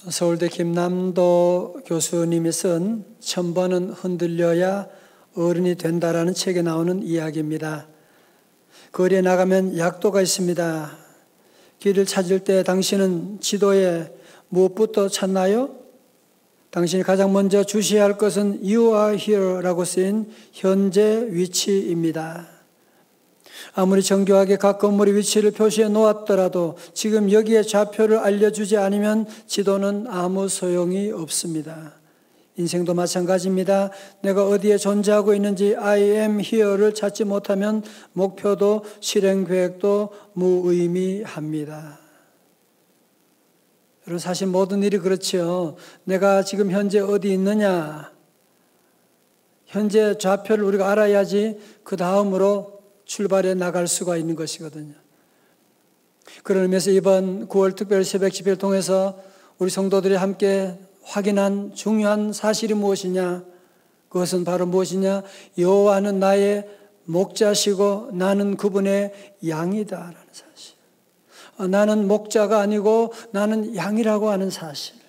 서울대 김남도 교수님이 쓴 1000번은 흔들려야 어른이 된다라는 책에 나오는 이야기입니다. 거리에 나가면 약도가 있습니다. 길을 찾을 때 당신은 지도에 무엇부터 찾나요? 당신이 가장 먼저 주시해야 할 것은 You are here 라고 쓰인 현재 위치입니다. 아무리 정교하게 각 건물의 위치를 표시해 놓았더라도 지금 여기에 좌표를 알려주지 않으면 지도는 아무 소용이 없습니다. 인생도 마찬가지입니다. 내가 어디에 존재하고 있는지 I am here를 찾지 못하면 목표도 실행 계획도 무의미합니다. 여러분, 사실 모든 일이 그렇죠. 내가 지금 현재 어디 있느냐, 현재 좌표를 우리가 알아야지 그 다음으로 출발해 나갈 수가 있는 것이거든요. 그런 의미에서 이번 9월 특별 새벽 집회를 통해서 우리 성도들이 함께 확인한 중요한 사실이 무엇이냐? 그것은 바로 무엇이냐? 여호와는 나의 목자시고 나는 그분의 양이다라는 사실. 나는 목자가 아니고 나는 양이라고 하는 사실.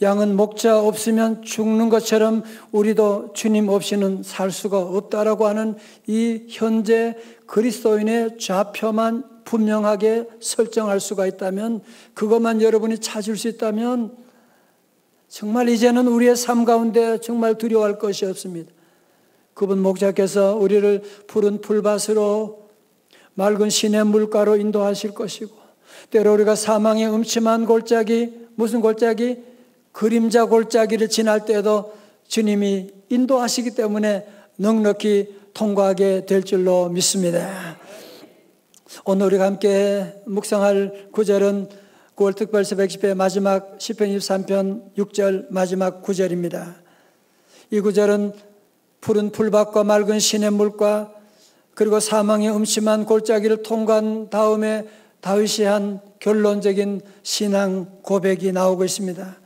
양은 목자 없으면 죽는 것처럼 우리도 주님 없이는 살 수가 없다라고 하는 이 현재 그리스도인의 좌표만 분명하게 설정할 수가 있다면, 그것만 여러분이 찾을 수 있다면 정말 이제는 우리의 삶 가운데 정말 두려워할 것이 없습니다. 그분 목자께서 우리를 푸른 풀밭으로 맑은 시내 물가로 인도하실 것이고, 때로 우리가 사망의 음침한 골짜기, 무슨 골짜기? 그림자 골짜기를 지날 때도 주님이 인도하시기 때문에 넉넉히 통과하게 될 줄로 믿습니다. 오늘 우리가 함께 묵상할 구절은 9월 특별 새벽 집회 마지막 시편 23편 6절 마지막 구절입니다. 이 구절은 푸른 풀밭과 맑은 시냇물과 그리고 사망의 음침한 골짜기를 통과한 다음에 다윗이 한 결론적인 신앙 고백이 나오고 있습니다.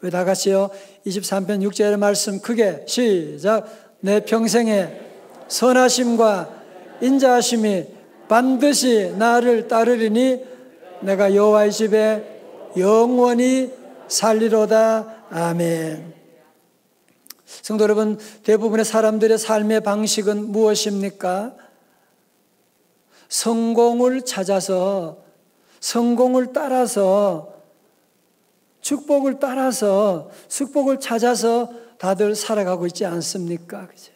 왜 다 같이요? 23편 6절의 말씀 크게 시작. 내 평생에 선하심과 인자하심이 반드시 나를 따르리니 내가 여호와의 집에 영원히 살리로다. 아멘. 성도 여러분, 대부분의 사람들의 삶의 방식은 무엇입니까? 성공을 찾아서, 성공을 따라서, 축복을 따라서, 축복을 찾아서 다들 살아가고 있지 않습니까? 그죠?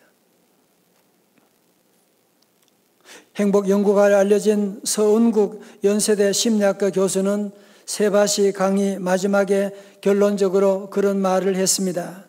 행복 연구가에 알려진 서은국 연세대 심리학과 교수는 세바시 강의 마지막에 결론적으로 그런 말을 했습니다.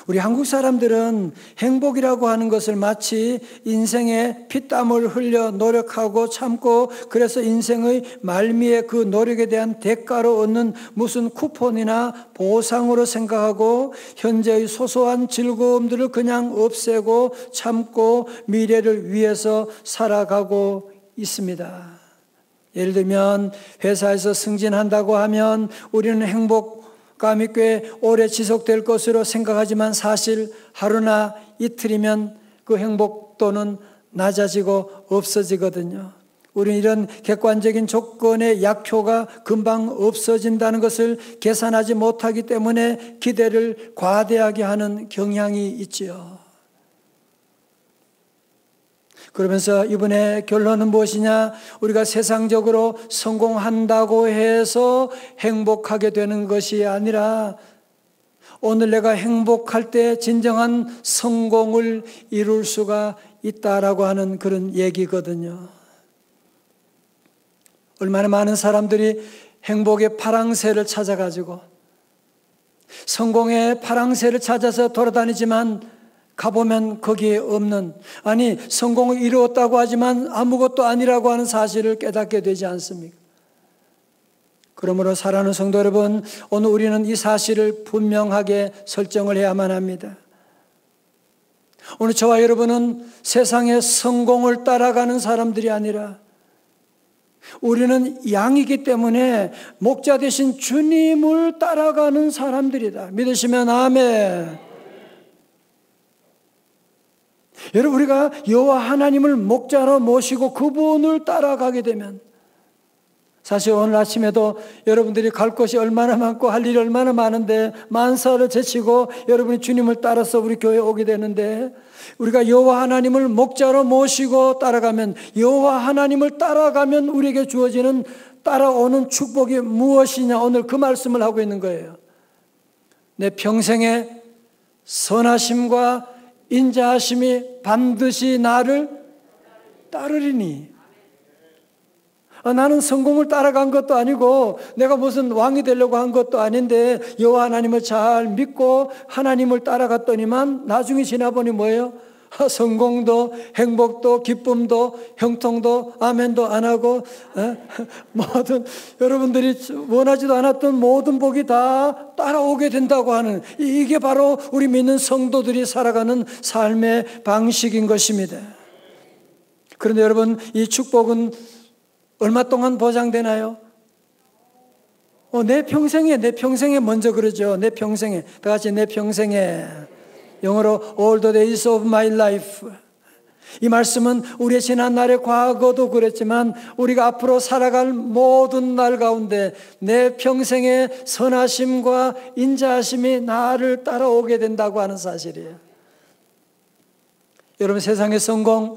우리 한국 사람들은 행복이라고 하는 것을 마치 인생에 피땀을 흘려 노력하고 참고, 그래서 인생의 말미에 그 노력에 대한 대가로 얻는 무슨 쿠폰이나 보상으로 생각하고, 현재의 소소한 즐거움들을 그냥 없애고 참고 미래를 위해서 살아가고 있습니다. 예를 들면 회사에서 승진한다고 하면 우리는 행복감이 꽤 오래 지속될 것으로 생각하지만 사실 하루나 이틀이면 그 행복도는 낮아지고 없어지거든요. 우리는 이런 객관적인 조건의 약효가 금방 없어진다는 것을 계산하지 못하기 때문에 기대를 과대하게 하는 경향이 있지요. 그러면서 이번에 결론은 무엇이냐? 우리가 세상적으로 성공한다고 해서 행복하게 되는 것이 아니라 오늘 내가 행복할 때 진정한 성공을 이룰 수가 있다라고 하는 그런 얘기거든요. 얼마나 많은 사람들이 행복의 파랑새를 찾아가지고 성공의 파랑새를 찾아서 돌아다니지만 가보면 거기에 없는, 아니 성공을 이루었다고 하지만 아무것도 아니라고 하는 사실을 깨닫게 되지 않습니까? 그러므로 사랑하는 성도 여러분, 오늘 우리는 이 사실을 분명하게 설정을 해야만 합니다. 오늘 저와 여러분은 세상의 성공을 따라가는 사람들이 아니라 우리는 양이기 때문에 목자 되신 주님을 따라가는 사람들이다. 믿으시면 아멘. 여러분, 우리가 여호와 하나님을 목자로 모시고 그분을 따라가게 되면 사실 오늘 아침에도 여러분들이 갈 곳이 얼마나 많고 할 일이 얼마나 많은데 만사를 제치고 여러분이 주님을 따라서 우리 교회에 오게 되는데, 우리가 여호와 하나님을 목자로 모시고 따라가면, 여호와 하나님을 따라가면 우리에게 주어지는 따라오는 축복이 무엇이냐, 오늘 그 말씀을 하고 있는 거예요. 내 평생에 선하심과 인자하심이 반드시 나를 따르리니. 나는 성공을 따라간 것도 아니고 내가 무슨 왕이 되려고 한 것도 아닌데 여호와 하나님을 잘 믿고 하나님을 따라갔더니만 나중에 지나보니 뭐예요? 성공도 행복도 기쁨도 형통도 아멘도 안 하고 모든 여러분들이 원하지도 않았던 모든 복이 다 따라오게 된다고 하는, 이게 바로 우리 믿는 성도들이 살아가는 삶의 방식인 것입니다. 그런데 여러분, 이 축복은 얼마 동안 보장되나요? 내 평생에 먼저 그러죠. 내 평생에. 다 같이 내 평생에. 영어로 all the days of my life. 이 말씀은 우리의 지난날의 과거도 그랬지만 우리가 앞으로 살아갈 모든 날 가운데 내 평생의 선하심과 인자하심이 나를 따라오게 된다고 하는 사실이에요. 여러분, 세상의 성공,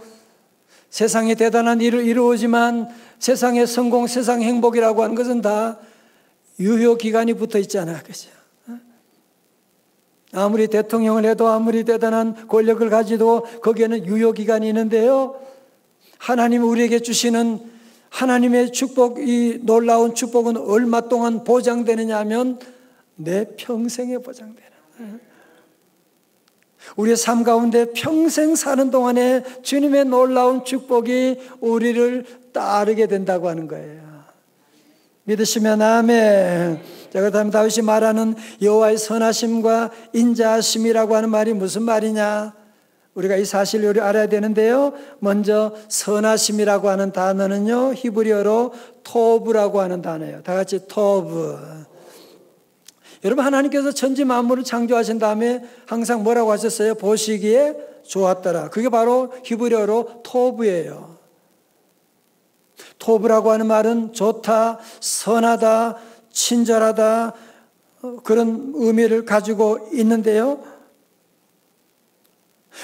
세상에 대단한 일을 이루어지만 세상의 성공, 세상의 행복이라고 하는 것은 다 유효기간이 붙어 있잖아요. 그죠? 아무리 대통령을 해도 아무리 대단한 권력을 가지도 거기에는 유효기간이 있는데요. 하나님이 우리에게 주시는 하나님의 축복, 이 놀라운 축복은 얼마 동안 보장되느냐 하면 내 평생에 보장되는, 우리의 삶 가운데 평생 사는 동안에 주님의 놀라운 축복이 우리를 따르게 된다고 하는 거예요. 믿으시면 아멘. 자, 그렇다면 다윗이 말하는 여호와의 선하심과 인자하심이라고 하는 말이 무슨 말이냐? 우리가 이 사실을 알아야 되는데요. 먼저 선하심이라고 하는 단어는요, 히브리어로 토브라고 하는 단어예요. 다 같이 토브. 여러분, 하나님께서 천지 만물을 창조하신 다음에 항상 뭐라고 하셨어요? 보시기에 좋았더라. 그게 바로 히브리어로 토브예요. 토브라고 하는 말은 좋다, 선하다, 친절하다, 그런 의미를 가지고 있는데요.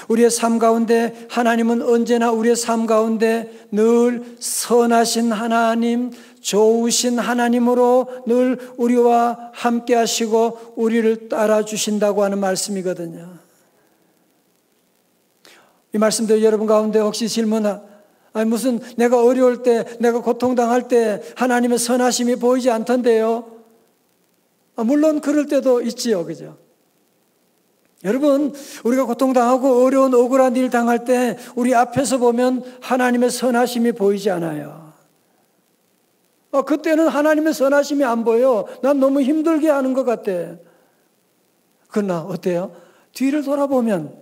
우리의 삶 가운데 하나님은 언제나 우리의 삶 가운데 늘 선하신 하나님, 좋으신 하나님으로 늘 우리와 함께 하시고 우리를 따라 주신다고 하는 말씀이거든요. 이 말씀도 여러분 가운데 혹시 무슨 내가 어려울 때, 내가 고통당할 때 하나님의 선하심이 보이지 않던데요. 물론 그럴 때도 있지요. 그죠? 여러분, 우리가 고통당하고 어려운 억울한 일 당할 때 우리 앞에서 보면 하나님의 선하심이 보이지 않아요. 그때는 하나님의 선하심이 안 보여. 난 너무 힘들게 하는 것 같아. 그러나 어때요? 뒤를 돌아보면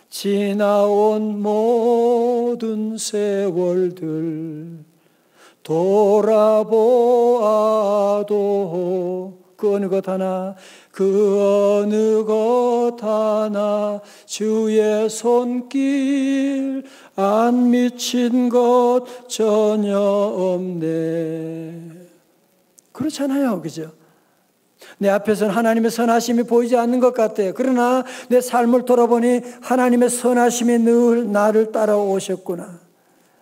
지나온 모든 세월들 돌아보아도 그 어느 것 하나 주의 손길 안 미친 것 전혀 없네. 그렇잖아요. 그죠? 내 앞에서는 하나님의 선하심이 보이지 않는 것 같아요. 그러나 내 삶을 돌아보니 하나님의 선하심이 늘 나를 따라오셨구나.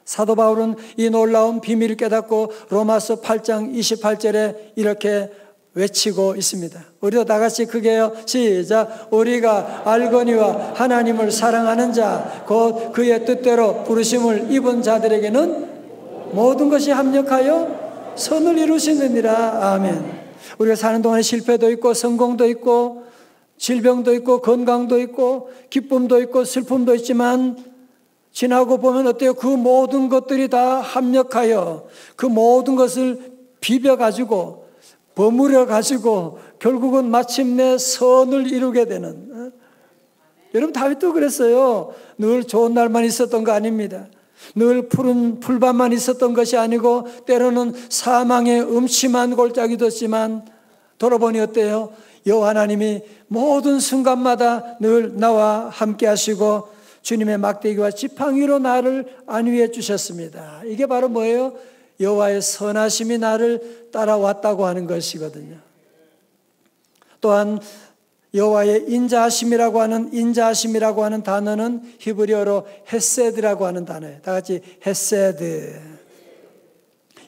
사도 바울은 이 놀라운 비밀을 깨닫고 로마서 8장 28절에 이렇게 외치고 있습니다. 우리도 다 같이 크게요. 시작. 우리가 알거니와 하나님을 사랑하는 자 곧 그의 뜻대로 부르심을 입은 자들에게는 모든 것이 합력하여 선을 이루시느니라. 아멘. 우리가 사는 동안에 실패도 있고 성공도 있고 질병도 있고 건강도 있고 기쁨도 있고 슬픔도 있지만 지나고 보면 어때요? 그 모든 것들이 다 합력하여 그 모든 것을 비벼가지고 버무려가지고 결국은 마침내 선을 이루게 되는. 여러분, 다윗도 그랬어요. 늘 좋은 날만 있었던 거 아닙니다. 늘 푸른 풀밭만 있었던 것이 아니고 때로는 사망의 음침한 골짜기도 있지만 돌아보니 어때요? 여호와 하나님이 모든 순간마다 늘 나와 함께 하시고 주님의 막대기와 지팡이로 나를 안위해 주셨습니다. 이게 바로 뭐예요? 여호와의 선하심이 나를 따라왔다고 하는 것이거든요. 또한 여호와의 인자하심이라고 하는 단어는 히브리어로 헤세드라고 하는 단어예요. 다 같이 헤세드.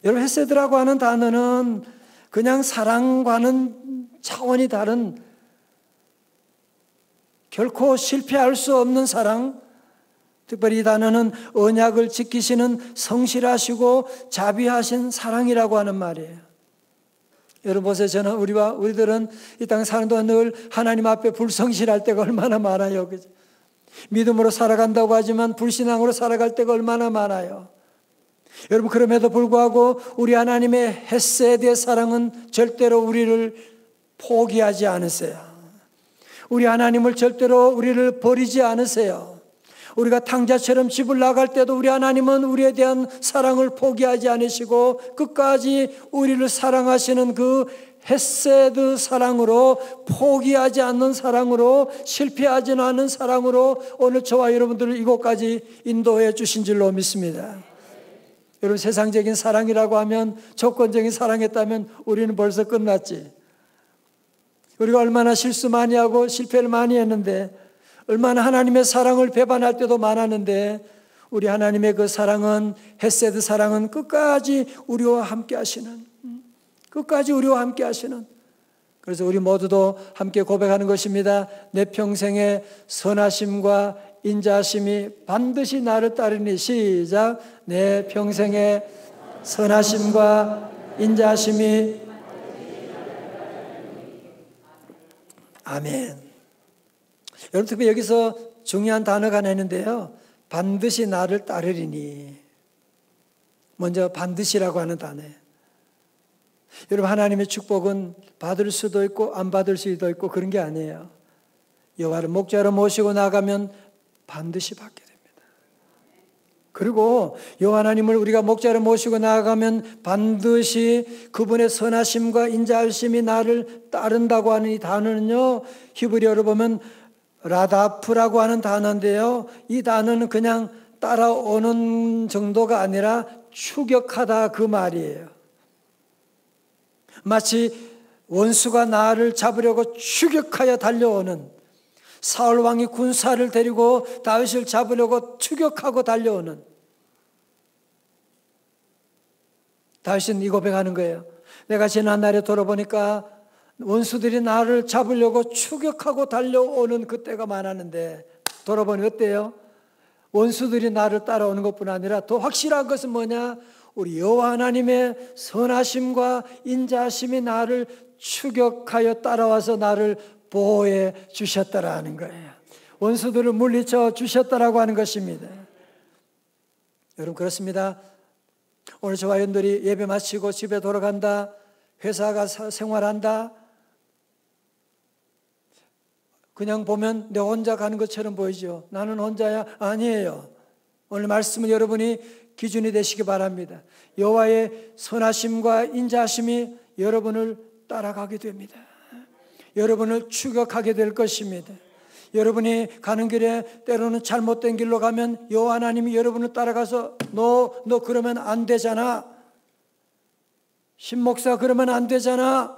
여러분, 헤세드라고 하는 단어는 그냥 사랑과는 차원이 다른, 결코 실패할 수 없는 사랑, 특별히 이 단어는 언약을 지키시는 성실하시고 자비하신 사랑이라고 하는 말이에요. 여러분 보세요. 우리들은 이 땅에 사는 동안 늘 하나님 앞에 불성실할 때가 얼마나 많아요. 그죠? 믿음으로 살아간다고 하지만 불신앙으로 살아갈 때가 얼마나 많아요. 여러분, 그럼에도 불구하고 우리 하나님의 헤세드의 사랑은 절대로 우리를 포기하지 않으세요. 우리 하나님을 절대로 우리를 버리지 않으세요. 우리가 탕자처럼 집을 나갈 때도 우리 하나님은 우리에 대한 사랑을 포기하지 않으시고 끝까지 우리를 사랑하시는 그 헤세드 사랑으로, 포기하지 않는 사랑으로, 실패하지 않는 사랑으로 오늘 저와 여러분들을 이곳까지 인도해 주신 줄로 믿습니다. 여러분, 세상적인 사랑이라고 하면, 조건적인 사랑했다면 우리는 벌써 끝났지. 우리가 얼마나 실수 많이 하고 실패를 많이 했는데, 얼마나 하나님의 사랑을 배반할 때도 많았는데, 우리 하나님의 그 사랑은, 헤세드 사랑은 끝까지 우리와 함께 하시는, 그래서 우리 모두도 함께 고백하는 것입니다. 내 평생의 선하심과 인자하심이 반드시 나를 따르니. 시작. 내 평생의 선하심과 인자하심이. 아멘. 여러분, 특히 여기서 중요한 단어가 하나 있는데요. 반드시 나를 따르리니. 먼저 반드시라고 하는 단어예요. 여러분, 하나님의 축복은 받을 수도 있고 안 받을 수도 있고 그런 게 아니에요. 여호와를 목자로 모시고 나가면 반드시 받게 됩니다. 그리고 여호와 하나님을 우리가 목자로 모시고 나아가면 반드시 그분의 선하심과 인자하심이 나를 따른다고 하는 이 단어는요, 히브리어로 보면 라다프라고 하는 단어인데요, 이 단어는 그냥 따라오는 정도가 아니라 추격하다, 그 말이에요. 마치 원수가 나를 잡으려고 추격하여 달려오는, 사울 왕이 군사를 데리고 다윗을 잡으려고 추격하고 달려오는, 다윗은 이 고백하는 거예요. 내가 지난날에 돌아보니까 원수들이 나를 잡으려고 추격하고 달려오는 그때가 많았는데, 돌아보니 어때요? 원수들이 나를 따라오는 것뿐 아니라 더 확실한 것은 뭐냐? 우리 여호와 하나님의 선하심과 인자하심이 나를 추격하여 따라와서 나를 보호해 주셨다라는 거예요. 원수들을 물리쳐 주셨다라고 하는 것입니다. 여러분, 그렇습니다. 오늘 저와 여러분들이 예배 마치고 집에 돌아간다, 회사 가서 생활한다, 그냥 보면 내 혼자 가는 것처럼 보이죠. 나는 혼자야? 아니에요. 오늘 말씀은 여러분이 기준이 되시기 바랍니다. 여호와의 선하심과 인자하심이 여러분을 따라가게 됩니다. 여러분을 추격하게 될 것입니다. 여러분이 가는 길에 때로는 잘못된 길로 가면 여호와 하나님이 여러분을 따라가서 너 그러면 안 되잖아, 신목사 그러면 안 되잖아,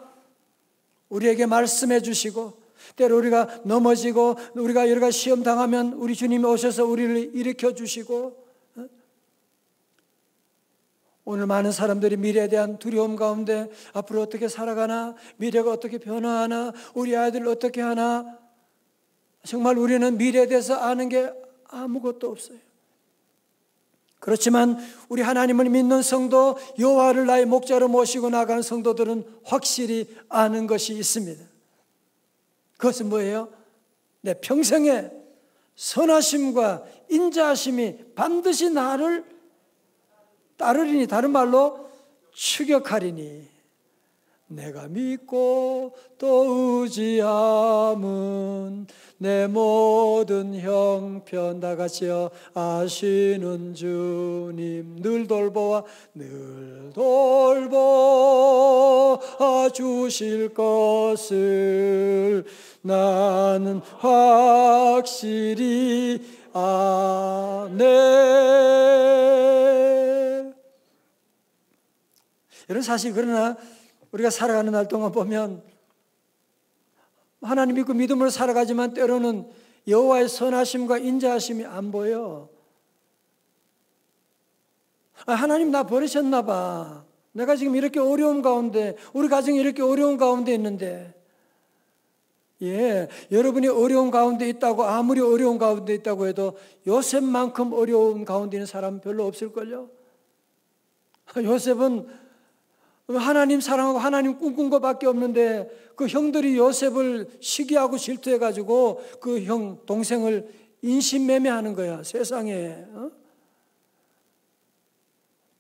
우리에게 말씀해 주시고, 때로 우리가 넘어지고 우리가 여러 가지 시험 당하면 우리 주님이 오셔서 우리를 일으켜 주시고, 오늘 많은 사람들이 미래에 대한 두려움 가운데 앞으로 어떻게 살아가나, 미래가 어떻게 변화하나, 우리 아이들 어떻게 하나, 정말 우리는 미래에 대해서 아는 게 아무것도 없어요. 그렇지만 우리 하나님을 믿는 성도, 여호와를 나의 목자로 모시고 나가는 성도들은 확실히 아는 것이 있습니다. 그것은 뭐예요? 내 평생에 선하심과 인자하심이 반드시 나를 따르리니, 다른 말로 추격하리니, 내가 믿고 또 의지함은 내 모든 형편, 다 같이요, 아시는 주님 늘 돌보아 주실 것을 나는 확실히 아네. 여러분 사실 그러나 우리가 살아가는 날 동안 보면 하나님 믿고 믿음으로 살아가지만 때로는 여호와의 선하심과 인자하심이 안 보여. 하나님 나 버리셨나 봐. 내가 지금 이렇게 어려운 가운데, 우리 가정이 이렇게 어려운 가운데 있는데, 여러분이 어려운 가운데 있다고, 아무리 어려운 가운데 있다고 해도 요셉만큼 어려운 가운데 있는 사람은 별로 없을걸요. 요셉은 하나님 사랑하고 하나님 꿈꾼 것밖에 없는데 그 형들이 요셉을 시기하고 질투해가지고 그 형 동생을 인신매매하는 거야. 세상에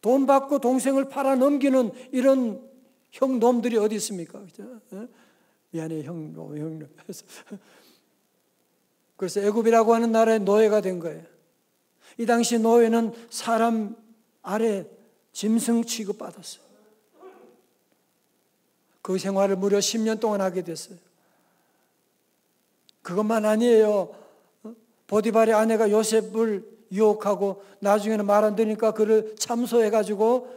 돈 받고 동생을 팔아 넘기는 이런 형 놈들이 어디 있습니까? 그죠? 미안해 형 놈. 그래서 애굽이라고 하는 나라의 노예가 된 거예요. 이 당시 노예는 사람 아래 짐승 취급받았어요. 그 생활을 무려 10년 동안 하게 됐어요. 그것만 아니에요. 보디발의 아내가 요셉을 유혹하고 나중에는 말 안 되니까 그를 참소해가지고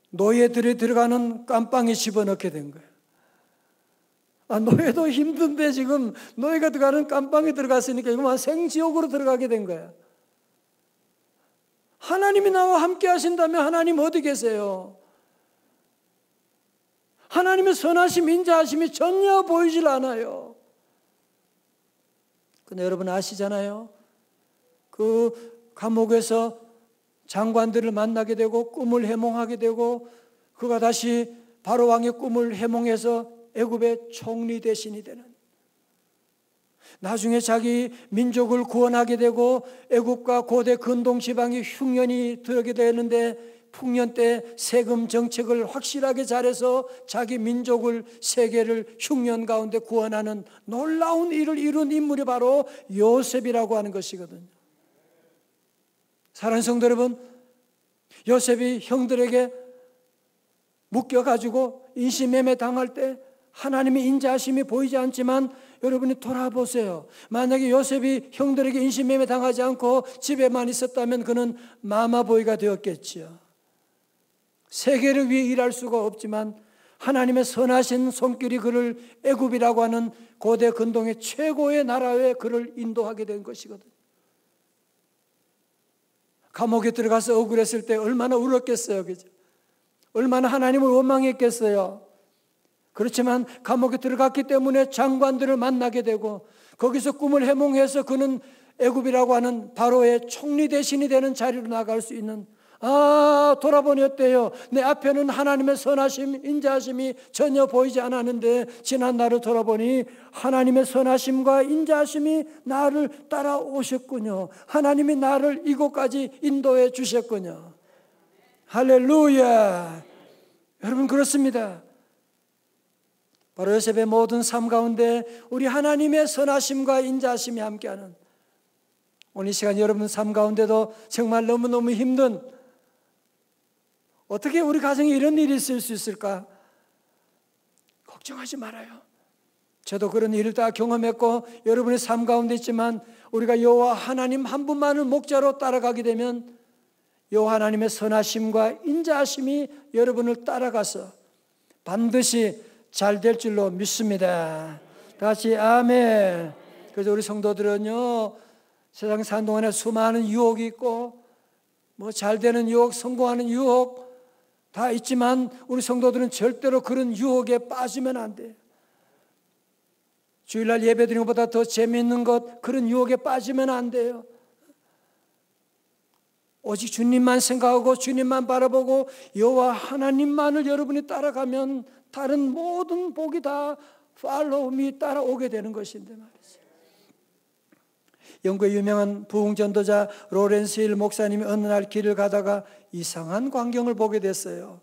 노예들이 들어가는 깜빵에 집어넣게 된 거예요. 노예도 힘든데 지금 노예가 들어가는 깜빵에 들어갔으니까 이거 생지옥으로 들어가게 된 거야. 하나님이 나와 함께 하신다면 하나님 어디 계세요? 하나님의 선하심, 인자하심이 전혀 보이질 않아요. 근데 여러분 아시잖아요. 그 감옥에서 장관들을 만나게 되고 꿈을 해몽하게 되고 그가 다시 바로 왕의 꿈을 해몽해서 애굽의 총리 대신이 되는, 나중에 자기 민족을 구원하게 되고 애굽과 고대 근동 지방이 흉년이 들게 되는데 풍년 때 세금 정책을 확실하게 잘해서 자기 민족을, 세계를 흉년 가운데 구원하는 놀라운 일을 이룬 인물이 바로 요셉이라고 하는 것이거든요. 사랑하는 성도 여러분, 요셉이 형들에게 묶여가지고 인신매매 당할 때 하나님의 인자하심이 보이지 않지만 여러분이 돌아보세요. 만약에 요셉이 형들에게 인신매매 당하지 않고 집에만 있었다면 그는 마마보이가 되었겠지요. 세계를 위해 일할 수가 없지만 하나님의 선하신 손길이 그를 애굽이라고 하는 고대 근동의 최고의 나라에 그를 인도하게 된 것이거든요. 감옥에 들어가서 억울했을 때 얼마나 울었겠어요. 그죠? 얼마나 하나님을 원망했겠어요. 그렇지만 감옥에 들어갔기 때문에 장관들을 만나게 되고 거기서 꿈을 해몽해서 그는 애굽이라고 하는 바로의 총리 대신이 되는 자리로 나갈 수 있는, 돌아보니 어때요? 내 앞에는 하나님의 선하심, 인자하심이 전혀 보이지 않았는데 지난 날을 돌아보니 하나님의 선하심과 인자하심이 나를 따라오셨군요. 하나님이 나를 이곳까지 인도해 주셨군요. 할렐루야. 여러분 그렇습니다. 바로 요셉의 모든 삶 가운데 우리 하나님의 선하심과 인자하심이 함께하는, 오늘 이 시간 여러분 삶 가운데도 정말 너무너무 힘든, 어떻게 우리 가정에 이런 일이 있을 수 있을까? 걱정하지 말아요. 저도 그런 일을 다 경험했고 여러분의 삶 가운데 있지만 우리가 여호와 하나님 한 분만을 목자로 따라가게 되면 여호와 하나님의 선하심과 인자하심이 여러분을 따라가서 반드시 잘 될 줄로 믿습니다. 다시 아멘. 그래서 우리 성도들은요, 세상 사는 동안에 수많은 유혹이 있고 잘 되는 유혹, 성공하는 유혹 다 있지만 우리 성도들은 절대로 그런 유혹에 빠지면 안 돼요. 주일날 예배 드리는 것보다 더 재미있는 것, 그런 유혹에 빠지면 안 돼요. 오직 주님만 생각하고 주님만 바라보고 여호와 하나님만을 여러분이 따라가면 다른 모든 복이 다 팔로우 미 따라오게 되는 것인데 말이죠. 영국의 유명한 부흥전도자 로렌스 힐 목사님이 어느 날 길을 가다가 이상한 광경을 보게 됐어요.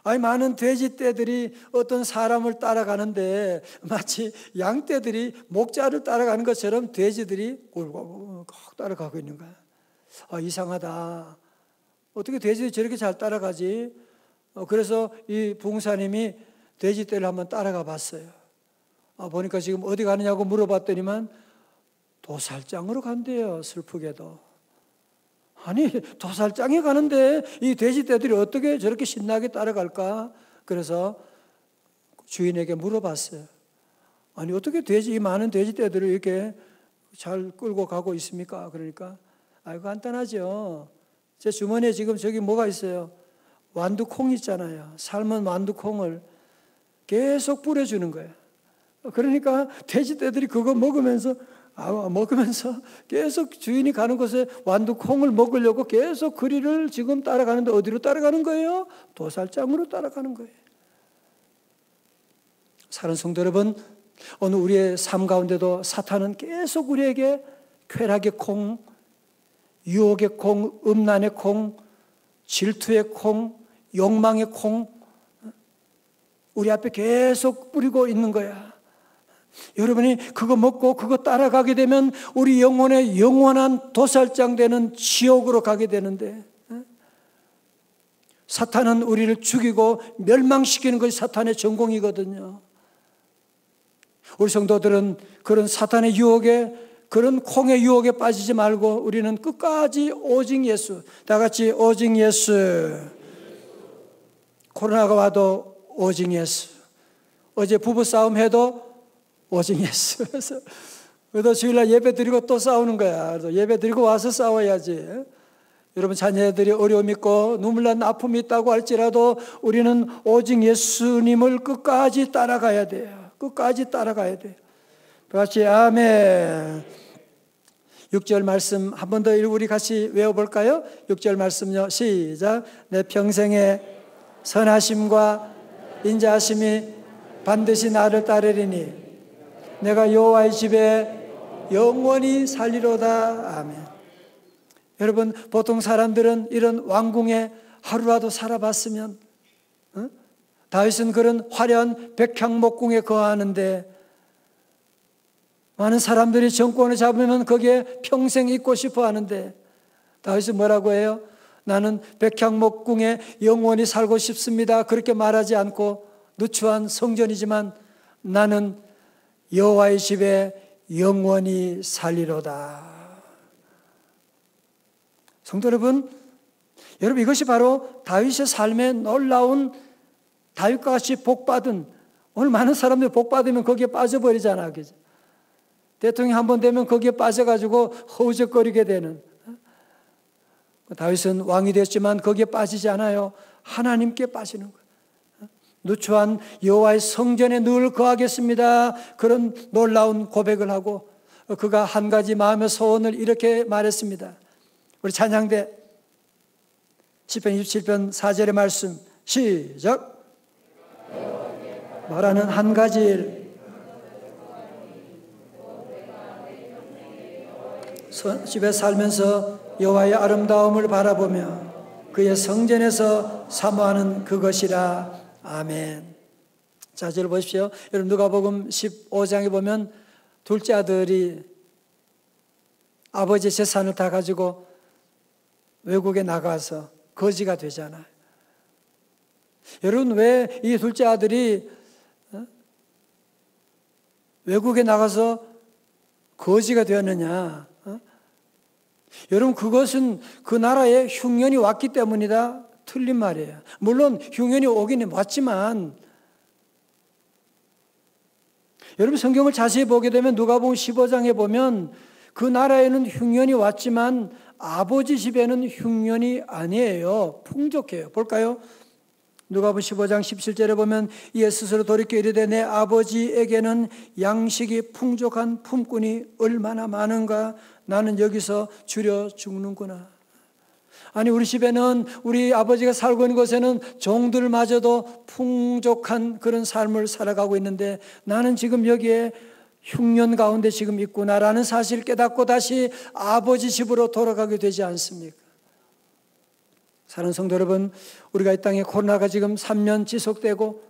많은 돼지떼들이 어떤 사람을 따라가는데 마치 양떼들이 목자를 따라가는 것처럼 돼지들이 꼭 따라가고 있는 거야. 이상하다. 어떻게 돼지들이 저렇게 잘 따라가지? 그래서 이 부흥사님이 돼지떼를 한번 따라가 봤어요. 보니까 지금 어디 가느냐고 물어봤더니만 도살장으로 간대요. 슬프게도. 아니 도살장에 가는데 이 돼지떼들이 어떻게 저렇게 신나게 따라갈까? 그래서 주인에게 물어봤어요. 아니 어떻게 이 많은 돼지떼들을 이렇게 잘 끌고 가고 있습니까? 그러니까 아이고 간단하죠. 제 주머니에 지금 저기 뭐가 있어요? 완두콩 있잖아요. 삶은 완두콩을 계속 뿌려주는 거예요. 그러니까 돼지떼들이 그거 먹으면서 계속 주인이 가는 곳에 완두콩을 먹으려고 계속 거리를 지금 따라가는데 어디로 따라가는 거예요? 도살장으로 따라가는 거예요. 사랑하는 성도 여러분, 오늘 우리의 삶 가운데도 사탄은 계속 우리에게 쾌락의 콩, 유혹의 콩, 음란의 콩, 질투의 콩, 욕망의 콩 우리 앞에 계속 뿌리고 있는 거야. 여러분이 그거 먹고 그거 따라가게 되면 우리 영혼의 영원한 도살장 되는 지옥으로 가게 되는데, 사탄은 우리를 죽이고 멸망시키는 것이 사탄의 전공이거든요. 우리 성도들은 그런 사탄의 유혹에, 그런 콩의 유혹에 빠지지 말고 우리는 끝까지 오직 예수, 다 같이 오직 예수. 코로나가 와도 오직 예수. 어제 부부싸움 해도 오직 예수. 그래서 주일날 예배 드리고 또 싸우는 거야. 그래서 예배 드리고 와서 싸워야지. 여러분 자녀들이 어려움이 있고 눈물난 아픔이 있다고 할지라도 우리는 오직 예수님을 끝까지 따라가야 돼요. 끝까지 따라가야 돼요. 같이 아멘. 6절 말씀 한 번 더 우리 같이 외워볼까요? 6절 말씀요. 시작. 내 평생의 선하심과 인자하심이 반드시 나를 따르리니 내가 여호와의 집에 영원히 살리로다. 아멘. 여러분 보통 사람들은 이런 왕궁에 하루라도 살아봤으면, 다윗은 그런 화려한 백향목궁에 거하는데 많은 사람들이 정권을 잡으면 거기에 평생 있고 싶어 하는데 다윗은 뭐라고 해요? 나는 백향목궁에 영원히 살고 싶습니다. 그렇게 말하지 않고 누추한 성전이지만 나는 여호와의 집에 영원히 살리로다. 성도 여러분, 이것이 바로 다윗의 삶에 놀라운, 다윗과 같이 복받은, 오늘 많은 사람들이 복받으면 거기에 빠져버리잖아. 그죠? 대통령 한 번 되면 거기에 빠져가지고 허우적거리게 되는. 다윗은 왕이 됐지만 거기에 빠지지 않아요. 하나님께 빠지는 거예요. 누추한 여호와의 성전에 늘 거하겠습니다. 그런 놀라운 고백을 하고 그가 한 가지 마음의 소원을 이렇게 말했습니다. 우리 찬양대 시편 27편 4절의 말씀 시작. 말하는 한 가지 일, 집에 살면서 여호와의 아름다움을 바라보며 그의 성전에서 사모하는 그것이라. 아멘. 자, 저를 보십시오. 여러분 누가복음 15장에 보면 둘째 아들이 아버지 재산을 다 가지고 외국에 나가서 거지가 되잖아요. 여러분 왜 이 둘째 아들이 외국에 나가서 거지가 되었느냐? 여러분 그것은 그 나라에 흉년이 왔기 때문이다. 틀린 말이에요. 물론 흉년이 오긴 왔지만 여러분 성경을 자세히 보게 되면 누가복음 15장에 보면 그 나라에는 흉년이 왔지만 아버지 집에는 흉년이 아니에요. 풍족해요. 볼까요? 누가복음 15장 17절에 보면 이에 스스로 돌이켜 이르되 내 아버지에게는 양식이 풍족한 품꾼이 얼마나 많은가. 나는 여기서 줄여 죽는구나. 아니 우리 집에는 우리 아버지가 살고 있는 곳에는 종들마저도 풍족한 그런 삶을 살아가고 있는데 나는 지금 여기에 흉년 가운데 지금 있구나라는 사실을 깨닫고 다시 아버지 집으로 돌아가게 되지 않습니까? 사랑하는 성도 여러분, 우리가 이 땅에 코로나가 지금 3년 지속되고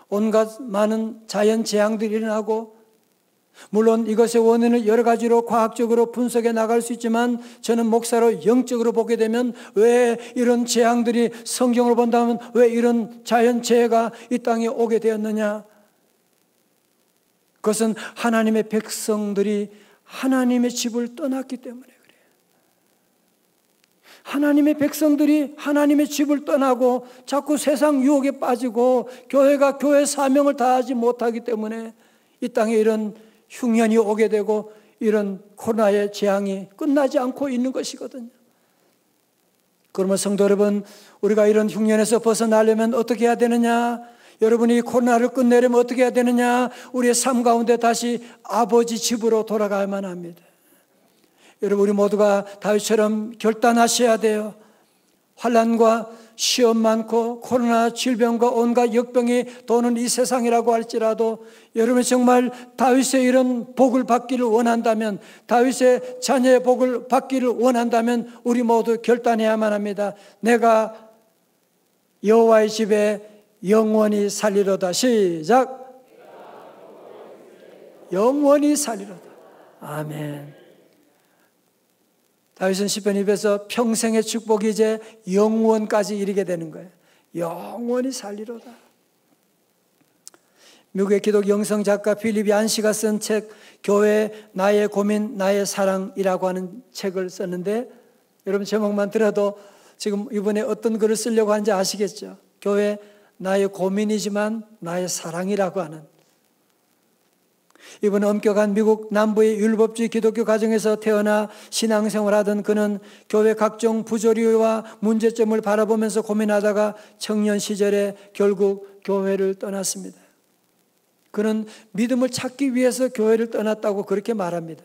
온갖 많은 자연 재앙들이 일어나고 물론 이것의 원인을 여러 가지로 과학적으로 분석해 나갈 수 있지만 저는 목사로 영적으로 보게 되면 왜 이런 재앙들이 성경을 본다면 왜 이런 자연재해가 이 땅에 오게 되었느냐? 그것은 하나님의 백성들이 하나님의 집을 떠났기 때문에 그래요. 하나님의 백성들이 하나님의 집을 떠나고 자꾸 세상 유혹에 빠지고 교회가 교회 사명을 다하지 못하기 때문에 이 땅에 이런 흉년이 오게 되고 이런 코로나의 재앙이 끝나지 않고 있는 것이거든요. 그러면 성도 여러분, 우리가 이런 흉년에서 벗어나려면 어떻게 해야 되느냐? 여러분이 코로나를 끝내려면 어떻게 해야 되느냐? 우리의 삶 가운데 다시 아버지 집으로 돌아가야만 합니다. 여러분, 우리 모두가 다윗처럼 결단하셔야 돼요. 환난과 시험 많고 코로나 질병과 온갖 역병이 도는 이 세상이라고 할지라도 여러분이 정말 다윗의 이런 복을 받기를 원한다면, 다윗의 자녀의 복을 받기를 원한다면 우리 모두 결단해야만 합니다. 내가 여호와의 집에 영원히 살리로다. 시작. 영원히 살리로다. 아멘. 다윗은 시편 2편에서 평생의 축복이 이제 영원까지 이르게 되는 거예요. 영원히 살리로다. 미국의 기독 영성 작가 필립 얀시가 쓴 책 교회 나의 고민 나의 사랑이라고 하는 책을 썼는데, 여러분 제목만 들어도 지금 이번에 어떤 글을 쓰려고 하는지 아시겠죠? 교회 나의 고민이지만 나의 사랑이라고 하는, 이번 엄격한 미국 남부의 율법주의 기독교 가정에서 태어나 신앙생활하던 그는 교회 각종 부조리와 문제점을 바라보면서 고민하다가 청년 시절에 결국 교회를 떠났습니다. 그는 믿음을 찾기 위해서 교회를 떠났다고 그렇게 말합니다.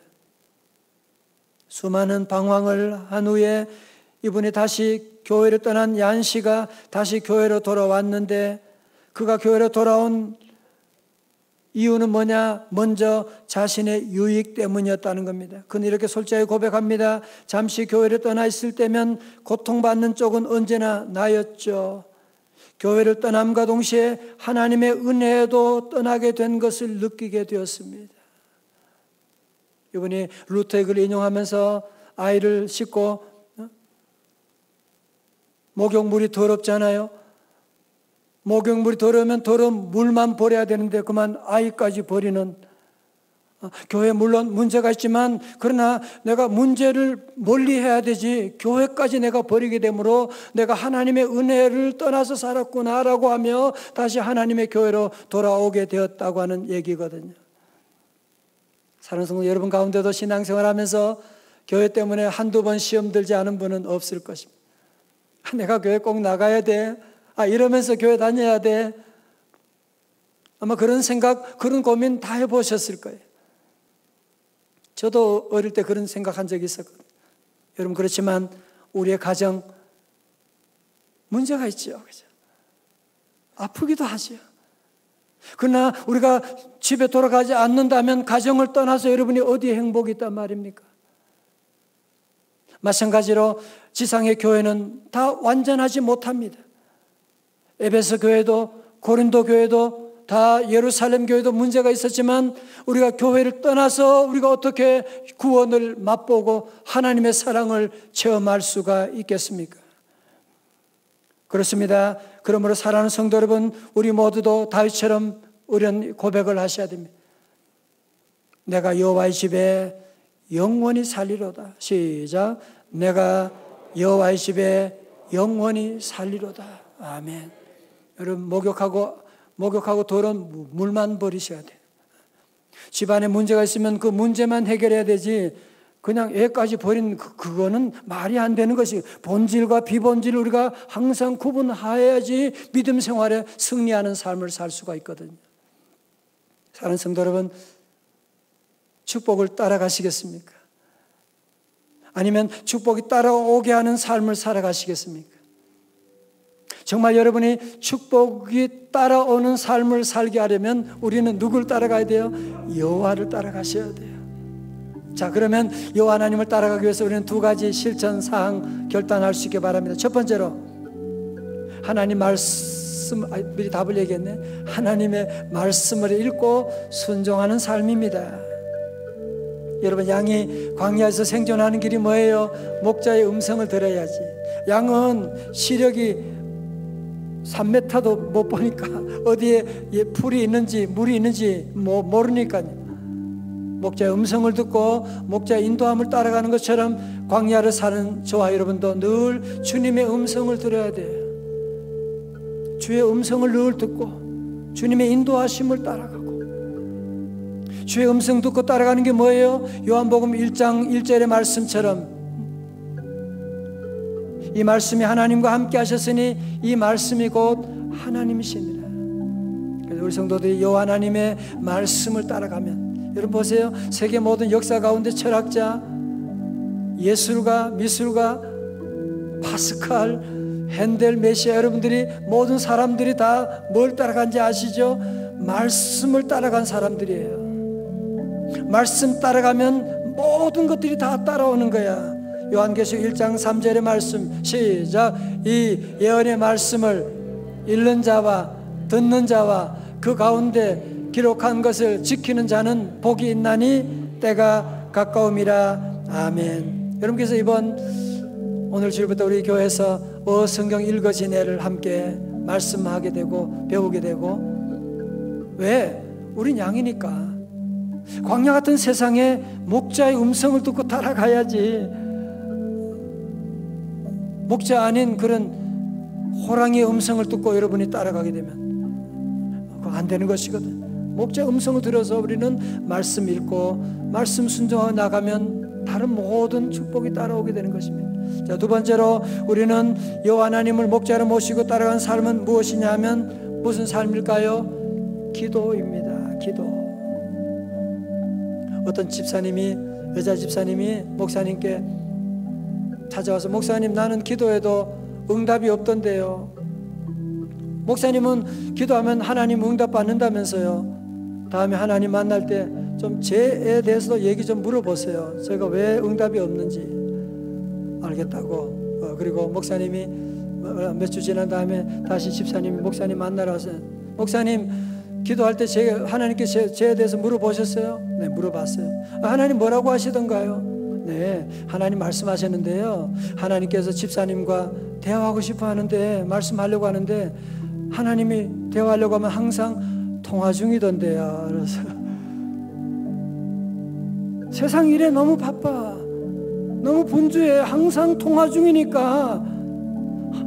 수많은 방황을 한 후에 이분이 다시 교회를 떠난 얀 씨가 다시 교회로 돌아왔는데, 그가 교회로 돌아온 이유는 뭐냐? 먼저 자신의 유익 때문이었다는 겁니다. 그는 이렇게 솔직하게 고백합니다. 잠시 교회를 떠나 있을 때면 고통받는 쪽은 언제나 나였죠. 교회를 떠남과 동시에 하나님의 은혜도 떠나게 된 것을 느끼게 되었습니다. 이분이 루터의 글을 인용하면서 아이를 싣고 목욕물이 더럽잖아요. 목욕물이 더러우면 더러운 물만 버려야 되는데 그만 아이까지 버리는, 교회 물론 문제가 있지만 그러나 내가 문제를 멀리해야 되지 교회까지 내가 버리게 되므로 내가 하나님의 은혜를 떠나서 살았구나라고 하며 다시 하나님의 교회로 돌아오게 되었다고 하는 얘기거든요. 사랑하는 성도 여러분 가운데도 신앙생활하면서 교회 때문에 한두 번 시험 들지 않은 분은 없을 것입니다. 내가 교회 꼭 나가야 돼, 이러면서 교회 다녀야 돼, 아마 그런 생각, 그런 고민 다 해보셨을 거예요. 저도 어릴 때 그런 생각한 적이 있었거든요. 여러분, 그렇지만 우리의 가정 문제가 있죠. 그죠? 아프기도 하죠. 그러나 우리가 집에 돌아가지 않는다면 가정을 떠나서 여러분이 어디에 행복이 있단 말입니까? 마찬가지로 지상의 교회는 다 완전하지 못합니다. 에베소 교회도 고린도 교회도 다 예루살렘 교회도 문제가 있었지만 우리가 교회를 떠나서 우리가 어떻게 구원을 맛보고 하나님의 사랑을 체험할 수가 있겠습니까? 그렇습니다. 그러므로 사랑하는 성도 여러분, 우리 모두도 다윗처럼 이런 고백을 하셔야 됩니다. 내가 여호와의 집에 영원히 살리로다. 시작. 내가 여호와의 집에 영원히 살리로다. 아멘. 여러분, 목욕하고 더러운 물만 버리셔야 돼요. 집안에 문제가 있으면 그 문제만 해결해야 되지 그냥 애까지 버린 그거는 말이 안 되는 것이, 본질과 비본질을 우리가 항상 구분해야지 믿음 생활에 승리하는 삶을 살 수가 있거든요. 사랑하는 성도 여러분, 축복을 따라가시겠습니까? 아니면 축복이 따라오게 하는 삶을 살아가시겠습니까? 정말 여러분이 축복이 따라오는 삶을 살게 하려면 우리는 누굴 따라가야 돼요? 여호와를 따라가셔야 돼요. 자, 그러면 여호와 하나님을 따라가기 위해서 우리는 두 가지 실천 사항 결단할 수 있게 바랍니다. 첫 번째로 하나님 말씀, 미리 답을 얘기했네. 하나님의 말씀을 읽고 순종하는 삶입니다. 여러분, 양이 광야에서 생존하는 길이 뭐예요? 목자의 음성을 들어야지. 양은 시력이 3m도 못 보니까 어디에 풀이 있는지 물이 있는지 모르니까요. 목자의 음성을 듣고 목자의 인도함을 따라가는 것처럼 광야를 사는 저와 여러분도 늘 주님의 음성을 들어야 돼요. 주의 음성을 늘 듣고 주님의 인도하심을 따라가고, 주의 음성 듣고 따라가는 게 뭐예요? 요한복음 1장 1절의 말씀처럼 이 말씀이 하나님과 함께 하셨으니 이 말씀이 곧 하나님이시니라. 그래서 우리 성도들이 여호와 하나님의 말씀을 따라가면, 여러분 보세요. 세계 모든 역사 가운데 철학자, 예술가, 미술가, 파스칼, 핸델, 메시아, 여러분들이 모든 사람들이 다 뭘 따라간지 아시죠? 말씀을 따라간 사람들이에요. 말씀 따라가면 모든 것들이 다 따라오는 거야. 요한계시록 1장 3절의 말씀, 시작. 이 예언의 말씀을 읽는 자와 듣는 자와 그 가운데 기록한 것을 지키는 자는 복이 있나니 때가 가까움이라. 아멘. 여러분께서 오늘 주일부터 우리 교회에서 성경 읽어 지내를 함께 말씀하게 되고 배우게 되고, 왜? 우린 양이니까. 광야 같은 세상에 목자의 음성을 듣고 따라가야지. 목자 아닌 그런 호랑이의 음성을 듣고 여러분이 따라가게 되면 그거 안 되는 것이거든. 목자 음성을 들어서 우리는 말씀 읽고 말씀 순종하고 나가면 다른 모든 축복이 따라오게 되는 것입니다. 자, 두 번째로 우리는 여호와 하나님을 목자로 모시고 따라가는 삶은 무엇이냐 하면 무슨 삶일까요? 기도입니다. 기도. 어떤 집사님이, 여자 집사님이 목사님께 찾아와서, 목사님, 나는 기도해도 응답이 없던데요. 목사님은 기도하면 하나님 응답 받는다면서요. 다음에 하나님 만날 때 좀 제에 대해서도 얘기 좀 물어보세요. 제가 왜 응답이 없는지 알겠다고. 그리고 목사님이 몇 주 지난 다음에 다시 집사님이 목사님 만나러 와서, 목사님 기도할 때 하나님께 제에 대해서 물어보셨어요? 네, 물어봤어요. 하나님 뭐라고 하시던가요? 네, 하나님 말씀하셨는데요, 하나님께서 집사님과 대화하고 싶어 하는데, 말씀하려고 하는데 하나님이 대화하려고 하면 항상 통화 중이던데요. 그래서 세상 일에 너무 바빠, 너무 분주해, 항상 통화 중이니까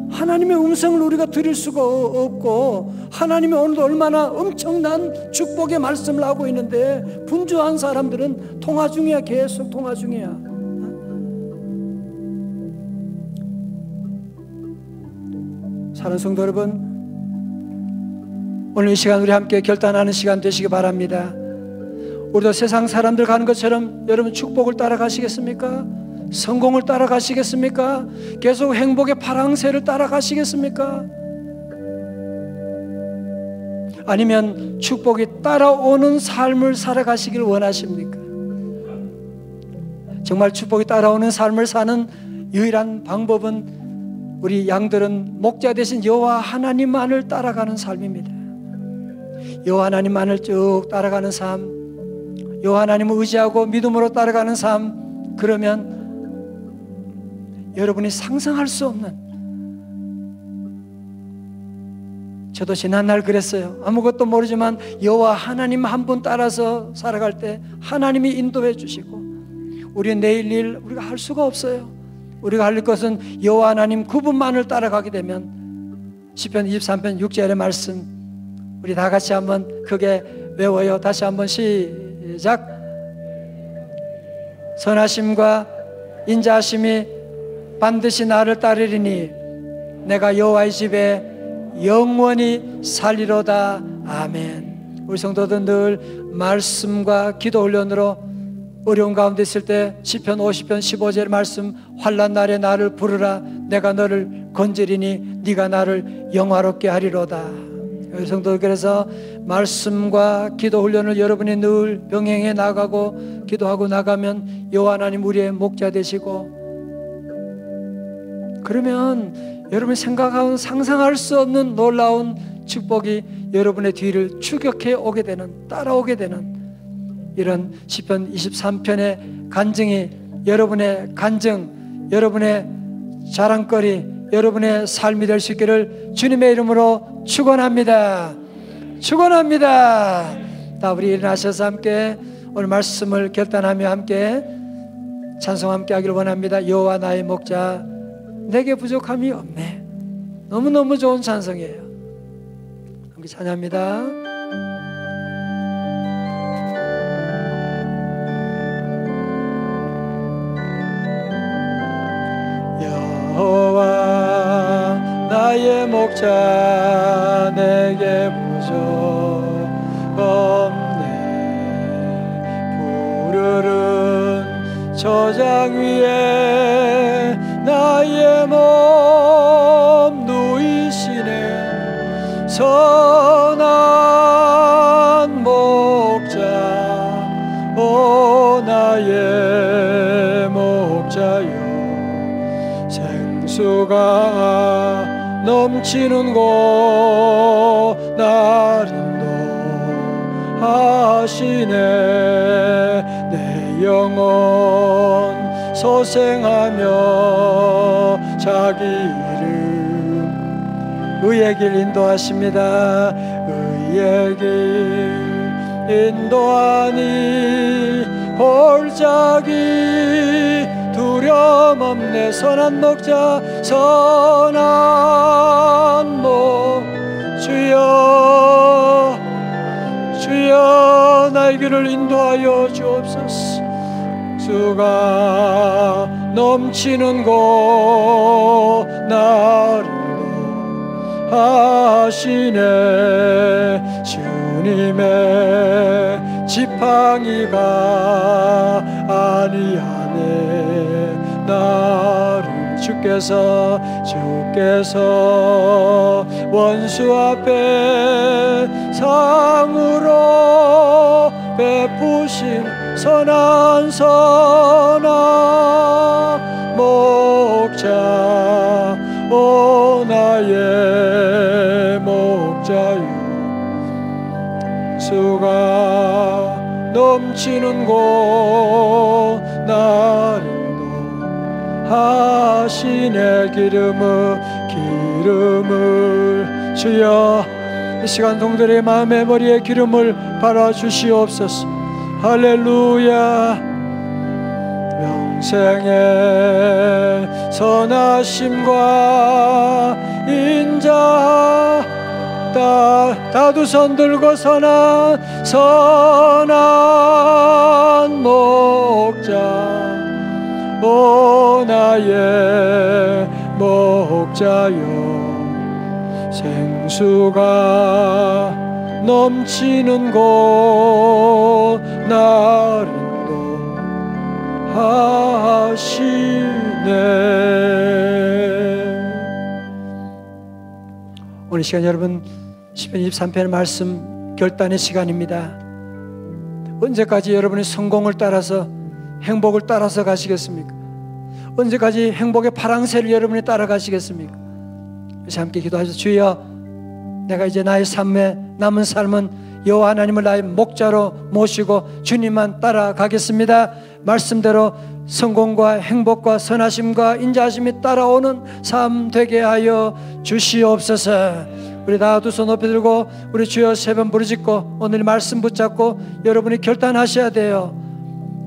하나님의 음성을 우리가 들을 수가 없고, 하나님이 오늘도 얼마나 엄청난 축복의 말씀을 하고 있는데 분주한 사람들은 통화 중이야. 계속 통화 중이야. 사랑하는 성도 여러분, 오늘 이 시간 우리 함께 결단하는 시간 되시기 바랍니다. 우리도 세상 사람들 가는 것처럼 여러분 축복을 따라가시겠습니까? 성공을 따라가시겠습니까? 계속 행복의 파랑새를 따라가시겠습니까? 아니면 축복이 따라오는 삶을 살아가시길 원하십니까? 정말 축복이 따라오는 삶을 사는 유일한 방법은 우리 양들은 목자 대신 여호와 하나님만을 따라가는 삶입니다. 여호와 하나님만을 쭉 따라가는 삶, 여호와 하나님을 의지하고 믿음으로 따라가는 삶, 그러면 여러분이 상상할 수 없는, 저도 지난날 그랬어요. 아무것도 모르지만 여호와 하나님 한 분 따라서 살아갈 때 하나님이 인도해 주시고, 우리의 내일 일 우리가 할 수가 없어요. 우리가 할 것은 여호와 하나님 그분만을 따라가게 되면, 시편 23편 6절의 말씀 우리 다 같이 한번 크게 외워요. 다시 한번 시작. 선하심과 인자하심이 반드시 나를 따르리니 내가 여호와의 집에 영원히 살리로다. 아멘. 우리 성도들 늘 말씀과 기도 훈련으로 어려운 가운데 있을 때 시편 50편 15절 말씀, 환난 날에 나를 부르라 내가 너를 건지리니 네가 나를 영화롭게 하리로다. 우리 성도들, 그래서 말씀과 기도 훈련을 여러분이 늘 병행해 나가고 기도하고 나가면 여호와 하나님 우리의 목자 되시고, 그러면 여러분이 생각하고 상상할 수 없는 놀라운 축복이 여러분의 뒤를 추격해 오게 되는, 따라오게 되는 이런 시편 23편의 간증이 여러분의 간증, 여러분의 자랑거리, 여러분의 삶이 될 수 있기를 주님의 이름으로 축원합니다. 축원합니다. 다 우리 일어나셔서 함께 오늘 말씀을 결단하며 함께 찬송 함께 하기를 원합니다. 여호와 나의 목자, 내게 부족함이 없네. 너무너무 좋은 찬송이에요. 함께 찬양합니다. 여호와 나의 목자, 내게 부족 없네. 푸르른 저장 위에 나의 몸 누이시네. 선한 목자, 오 나의 목자여, 생수가 넘치는 곳 날 인도하시네. 내 영혼 소생하며 자기 이름 의의 길 인도하십니다. 의의 길 인도하니 골짜기 두려움 없네. 선한 목자, 선한 목 주여, 주여 나의 길을 인도하여 주옵소서. 수가 넘치는 곳 날 인도하시네. 주님의 지팡이가 아니하네. 나를 주께서 원수 앞에 상으로 베푸신 선한 목자, 오 나의 목자여, 수가 넘치는 곳 날 인도하시네. 기름을 주여, 이 시간 동들의 마음의 머리에 기름을 발아 주시옵소서. 할렐루야. 영생의 선하심과 인자, 다 두 손 들고 선한 목자, 오 나의 목자여, 생수가 넘치는 곳 날 인도하시네. 오늘 시간 여러분, 시편 23편의 말씀 결단의 시간입니다. 언제까지 여러분이 성공을 따라서, 행복을 따라서 가시겠습니까? 언제까지 행복의 파랑새를 여러분이 따라가시겠습니까? 그래서 함께 기도하셔서, 주여, 내가 이제 나의 삶에 남은 삶은 여호와 하나님을 나의 목자로 모시고 주님만 따라가겠습니다. 말씀대로 성공과 행복과 선하심과 인자하심이 따라오는 삶 되게 하여 주시옵소서. 우리 다 두 손 높이 들고 우리 주여 세 번 부르짖고 오늘 말씀 붙잡고 여러분이 결단하셔야 돼요.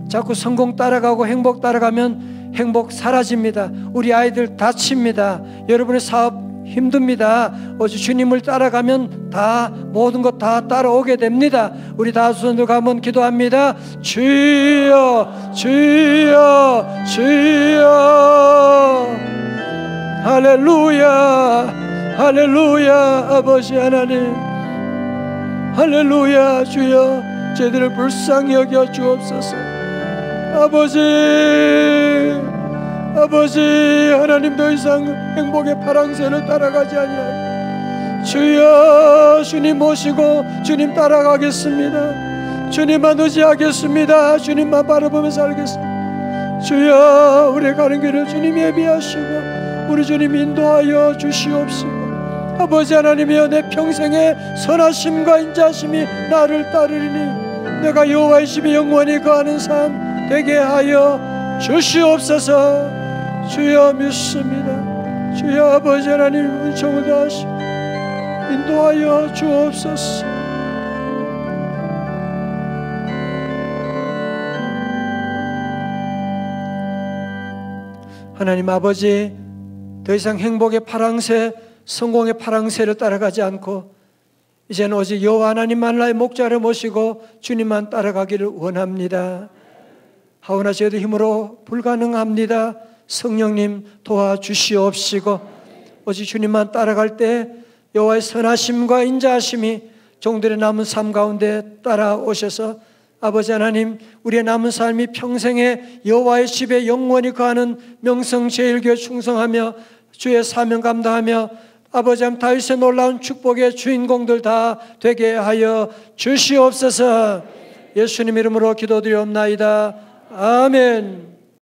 자꾸 성공 따라가고 행복 따라가면 행복 사라집니다. 우리 아이들 다칩니다. 여러분의 사업 힘듭니다. 오직 주님을 따라가면 다 모든 것 다 따라오게 됩니다. 우리 다 손들고 한번 기도합니다. 주여, 주여, 주여. 할렐루야, 할렐루야. 아버지 하나님, 할렐루야. 주여, 저희들을 불쌍히 여겨 주옵소서. 아버지 하나님, 더 이상 행복의 파랑새를 따라가지 아니하여 주여, 주님 모시고 주님 따라가겠습니다. 주님만 의지하겠습니다. 주님만 바라보며 살겠습니다. 주여, 우리 가는 길을 주님 예비하시고 우리 주님 인도하여 주시옵시고, 아버지 하나님이여, 내 평생의 선하심과 인자심이 나를 따르리니 내가 여호와의 집에 영원히 거하는 삶 되게 하여 주시옵소서. 주여, 믿습니다. 주여, 아버지 하나님 은총을 다하시고 인도하여 주옵소서. 하나님 아버지, 더 이상 행복의 파랑새, 성공의 파랑새를 따라가지 않고 이제는 오직 여호와 하나님만나의 목자를 모시고 주님만 따라가기를 원합니다. 하오나 저희들 힘으로 불가능합니다. 성령님 도와주시옵시고 오직 주님만 따라갈 때 여호와의 선하심과 인자하심이 종들의 남은 삶 가운데 따라오셔서 아버지 하나님, 우리의 남은 삶이 평생에 여호와의 집에 영원히 거하는 명성제일교회 충성하며 주의 사명 감당하며 아버지 하나님 다윗의 놀라운 축복의 주인공들 다 되게 하여 주시옵소서. 예수님 이름으로 기도드리옵나이다. 아멘.